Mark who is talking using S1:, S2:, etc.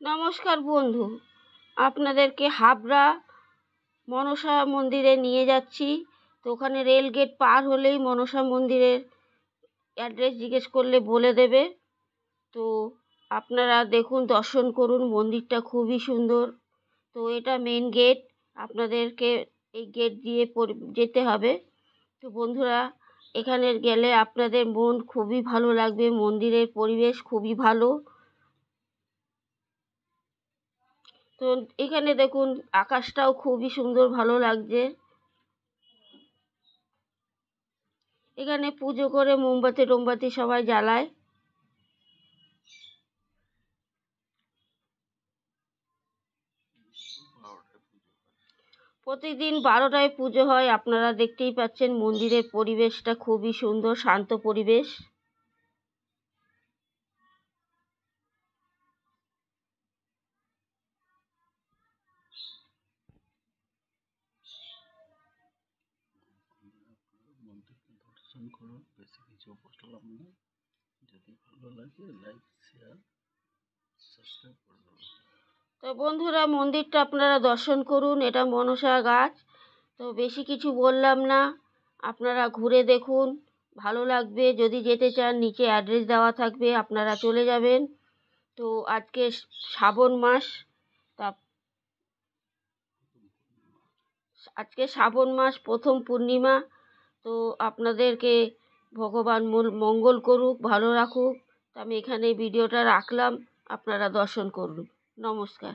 S1: নমস্কার বন্ধু, আপনাদেরকে হাবড়া মনসা মন্দিরে নিয়ে যাচ্ছি। তো ওখানে রেল গেট পার হলেই মনসা মন্দিরের অ্যাড্রেস জিজ্ঞেস করলে বলে দেবে। তো আপনারা দেখুন, দর্শন করুন, মন্দিরটা খুবই সুন্দর। তো এটা মেন গেট, আপনাদেরকে এই গেট দিয়ে যেতে হবে। তো বন্ধুরা, এখানে গেলে আপনাদের মন খুবই ভালো লাগবে, মন্দিরের পরিবেশ খুবই ভালো। তো এখানে দেখুন, আকাশটাও খুবই সুন্দর, ভালো লাগছে। এখানে পুজো করে মোমবাতি টোমবাতি সবাই জ্বালায়। প্রতিদিন 12টায় পুজো হয়। আপনারা দেখতেই পাচ্ছেন, মন্দিরের পরিবেশটা খুবই সুন্দর, শান্ত পরিবেশ।
S2: মন্দিরকে দর্শন করুন, বেশি কিছু বললাম না। যদি ভালো লাগে লাইক শেয়ার সাবস্ক্রাইব করে দেবেন।
S1: তো বন্ধুরা, মন্দিরটা আপনারা দর্শন করুন, এটা মনসা গাছ। তো বেশি কিছু বললাম না, আপনারা ঘুরে দেখুন, ভালো লাগবে। যদি যেতে চান, নিচে অ্যাড্রেস দেওয়া থাকবে, আপনারা চলে যাবেন। তো আজকে শ্রাবণ মাস, তা আজকে শ্রাবণ মাস প্রথম পূর্ণিমা। তো আপনাদেরকে ভগবান মঙ্গল করুক, ভালো রাখুক। তো আমি এখানে ভিডিওটা রাখলাম, আপনারা দর্শন করুন। নমস্কার।